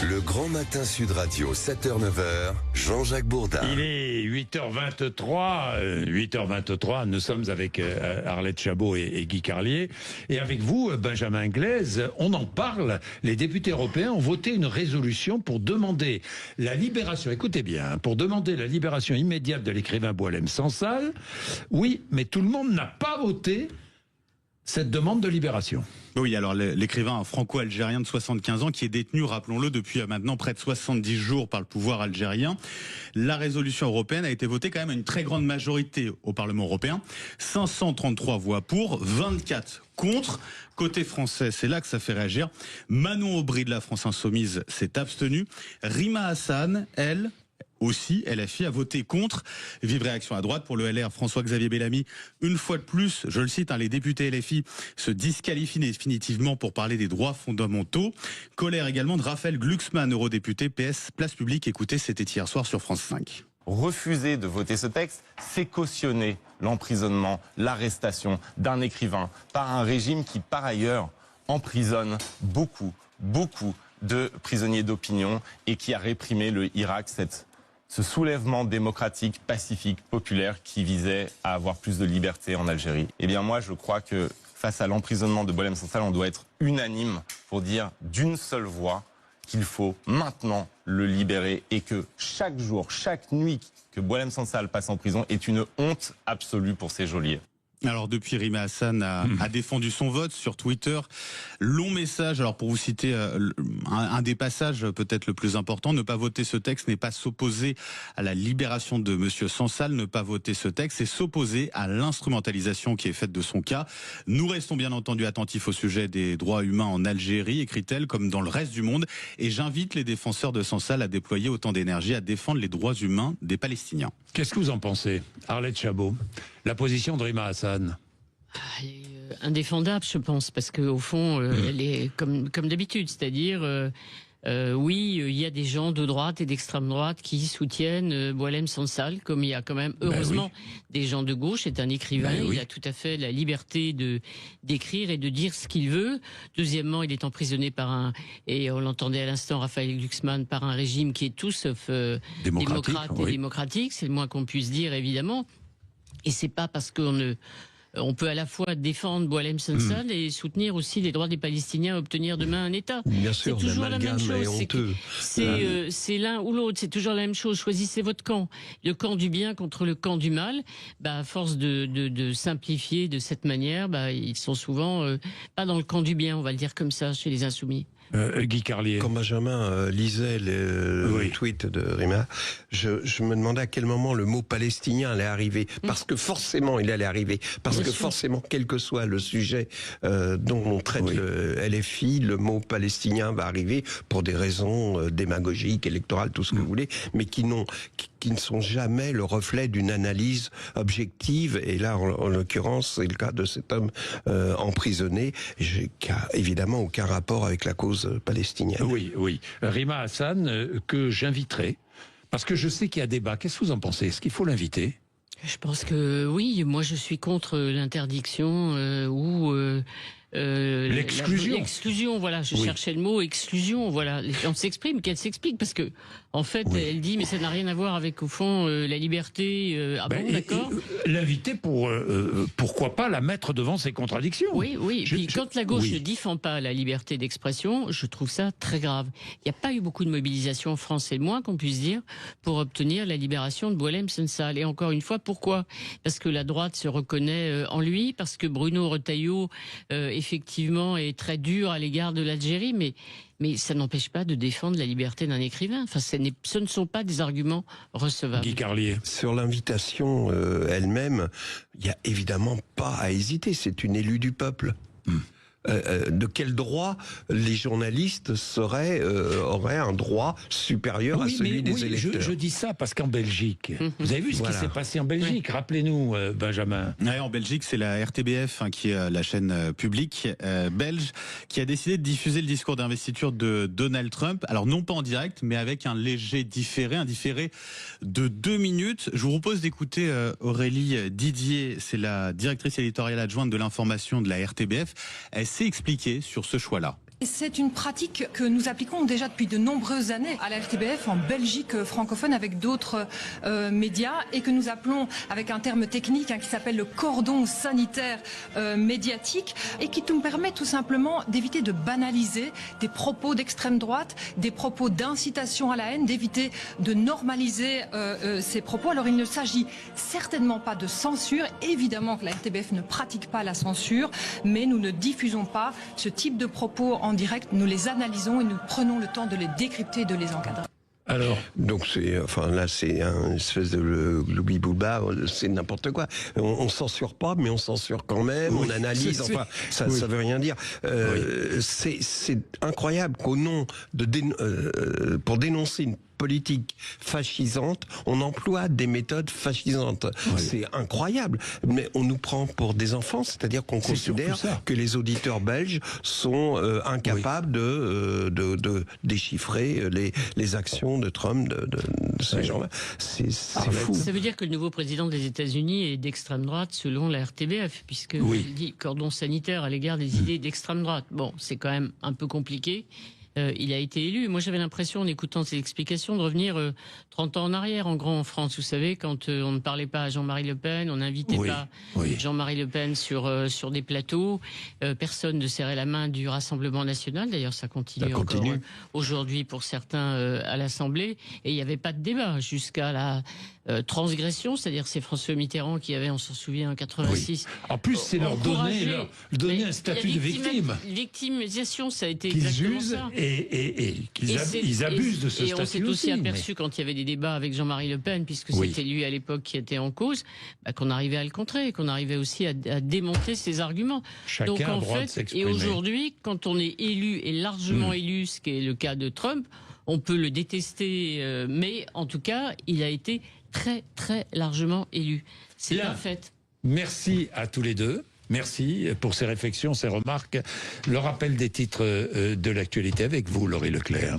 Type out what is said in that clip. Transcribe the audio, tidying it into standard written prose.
Le Grand Matin Sud Radio, 7h-9h, Jean-Jacques Bourdin. Il est 8h23, nous sommes avec Arlette Chabot et Guy Carlier. Et avec vous, Benjamin Glaise, on en parle. Les députés européens ont voté une résolution pour demander la libération, écoutez bien, pour demander la libération immédiate de l'écrivain Boualem Sansal. Oui, mais tout le monde n'a pas voté cette demande de libération. Oui, alors l'écrivain franco-algérien de 75 ans qui est détenu, rappelons-le, depuis maintenant près de 70 jours par le pouvoir algérien. La résolution européenne a été votée quand même à une très grande majorité au Parlement européen. 533 voix pour, 24 contre. Côté français, c'est là que ça fait réagir. Manon Aubry de la France Insoumise s'est abstenue. Rima Hassan, elle aussi, LFI a voté contre. Vive réaction à droite pour le LR. François-Xavier Bellamy, une fois de plus, je le cite, les députés LFI se disqualifient définitivement pour parler des droits fondamentaux. Colère également de Raphaël Glucksmann, eurodéputé PS Place Publique. Écoutez, c'était hier soir sur France 5. Refuser de voter ce texte, c'est cautionner l'emprisonnement, l'arrestation d'un écrivain par un régime qui, par ailleurs, emprisonne beaucoup de prisonniers d'opinion et qui a réprimé le Irak, ce soulèvement démocratique, pacifique, populaire qui visait à avoir plus de liberté en Algérie. Eh bien moi, je crois que face à l'emprisonnement de Boualem Sansal, on doit être unanime pour dire d'une seule voix qu'il faut maintenant le libérer et que chaque jour, chaque nuit que Boualem Sansal passe en prison est une honte absolue pour ses geôliers. Alors depuis, Rima Hassan a défendu son vote sur Twitter. Long message, alors pour vous citer un des passages peut-être le plus important, ne pas voter ce texte n'est pas s'opposer à la libération de Monsieur Sansal, ne pas voter ce texte, c'est s'opposer à l'instrumentalisation qui est faite de son cas. Nous restons bien entendu attentifs au sujet des droits humains en Algérie, écrit-elle, comme dans le reste du monde. Et j'invite les défenseurs de Sansal à déployer autant d'énergie à défendre les droits humains des Palestiniens. Qu'est-ce que vous en pensez, Arlette Chabot? La position de Rima Hassan? Elle est indéfendable, je pense, parce qu'au fond, elle est comme d'habitude, c'est-à-dire, oui, il y a des gens de droite et d'extrême droite qui soutiennent Boualem Sansal, comme il y a quand même, heureusement, des gens de gauche. C'est un écrivain, il a tout à fait la liberté d'écrire et de dire ce qu'il veut. Deuxièmement, il est emprisonné par et on l'entendait à l'instant, Raphaël Glucksmann, par un régime qui est tout sauf démocrate et démocratique, c'est le moins qu'on puisse dire, évidemment. Et c'est pas parce on peut à la fois défendre Boualem Sansal et soutenir aussi les droits des Palestiniens à obtenir demain un État. Bien sûr, c'est toujours la même chose. C'est l'un ou l'autre, c'est toujours la même chose. Choisissez votre camp. Le camp du bien contre le camp du mal. À force de simplifier de cette manière, ils sont souvent pas dans le camp du bien, on va le dire comme ça, chez les Insoumis. Guy Carlier. Quand Benjamin lisait le tweet de Rima, je me demandais à quel moment le mot palestinien allait arriver. Parce que forcément, il allait arriver. Parce que forcément, quel que soit le sujet dont on traite le LFI, le mot palestinien va arriver pour des raisons démagogiques, électorales, tout ce que vous voulez, mais qui ne sont jamais le reflet d'une analyse objective. Et là, en l'occurrence, c'est le cas de cet homme emprisonné, qui a évidemment aucun rapport avec la cause palestinienne. Oui. Rima Hassan, que j'inviterai, parce que je sais qu'il y a débat. Qu'est-ce que vous en pensez? Est-ce qu'il faut l'inviter? Je pense que oui. Moi, je suis contre l'interdiction ou... l'exclusion, voilà, je cherchais le mot exclusion, voilà. On s'exprime, qu'elle s'explique, parce que, en fait, elle dit, mais ça n'a rien à voir avec, au fond, la liberté, d'accord. L'inviter pourquoi pas la mettre devant ses contradictions. Oui. Puis quand la gauche ne défend pas la liberté d'expression, je trouve ça très grave. Il n'y a pas eu beaucoup de mobilisation en France, c'est le moins qu'on puisse dire, pour obtenir la libération de Boualem Sansal. Et encore une fois, pourquoi? Parce que la droite se reconnaît en lui, parce que Bruno Retailleau, effectivement, est très dur à l'égard de l'Algérie, mais ça n'empêche pas de défendre la liberté d'un écrivain. Enfin, ce ne sont pas des arguments recevables. Guy Carlier. Sur l'invitation elle-même, il n'y a évidemment pas à hésiter. C'est une élue du peuple. De quel droit les journalistes auraient un droit supérieur à celui des électeurs? Je dis ça parce qu'en Belgique, vous avez vu ce qui s'est passé en Belgique? Rappelez-nous, Benjamin. En Belgique, c'est la RTBF, qui est la chaîne publique belge, qui a décidé de diffuser le discours d'investiture de Donald Trump. Alors non pas en direct, mais avec un léger différé, de 2 minutes. Je vous propose d'écouter Aurélie Didier, c'est la directrice éditoriale adjointe de l'information de la RTBF. Elle s'est expliquée sur ce choix-là. C'est une pratique que nous appliquons déjà depuis de nombreuses années à la RTBF en Belgique francophone avec d'autres médias et que nous appelons avec un terme technique qui s'appelle le cordon sanitaire médiatique et qui nous permet tout simplement d'éviter de banaliser des propos d'extrême droite, des propos d'incitation à la haine, d'éviter de normaliser ces propos. Alors il ne s'agit certainement pas de censure, évidemment que la RTBF ne pratique pas la censure, mais nous ne diffusons pas ce type de propos en direct, nous les analysons et nous prenons le temps de les décrypter et de les encadrer. Alors, donc là c'est une espèce de gloubi-boulba, c'est n'importe quoi. On censure pas, mais on censure quand même, on analyse, enfin ça veut rien dire. C'est incroyable qu'au nom de pour dénoncer une politique fascisante, on emploie des méthodes fascisantes. Oui. C'est incroyable. Mais on nous prend pour des enfants, c'est-à-dire qu'on considère que les auditeurs belges sont incapables de déchiffrer les actions de Trump, de ces gens-là. C'est fou. Ça veut dire que le nouveau président des États-Unis est d'extrême droite selon la RTBF, puisque il dit cordon sanitaire à l'égard des idées d'extrême droite. Bon, c'est quand même un peu compliqué. Il a été élu. Moi, j'avais l'impression, en écoutant ses explications, de revenir 30 ans en arrière, en grand, en France. Vous savez, quand on ne parlait pas à Jean-Marie Le Pen, on n'invitait pas Jean-Marie Le Pen sur des plateaux. Personne ne serrait la main du Rassemblement national. D'ailleurs, ça continue encore aujourd'hui pour certains à l'Assemblée. Et il n'y avait pas de débat jusqu'à la transgression, c'est-à-dire c'est François Mitterrand qui avait, on s'en souvient, en 86. En plus, c'est leur donner un statut de victime. Victimisation, ça a été qu'ils exactement usent ça. Et qu'ils abusent de ce statut. Et on s'est aussi aperçu quand il y avait des débats avec Jean-Marie Le Pen, puisque c'était lui à l'époque qui était en cause, qu'on arrivait à le contrer, qu'on arrivait aussi à démonter ses arguments. Chacun Donc a en droit de fait, s'exprimer. et aujourd'hui, quand on est élu et largement élu, ce qui est le cas de Trump, on peut le détester, mais en tout cas, il a été très très largement élu. C'est un fait. Merci à tous les deux. Merci pour ces réflexions, ces remarques. Le rappel des titres de l'actualité avec vous, Laurie Leclerc.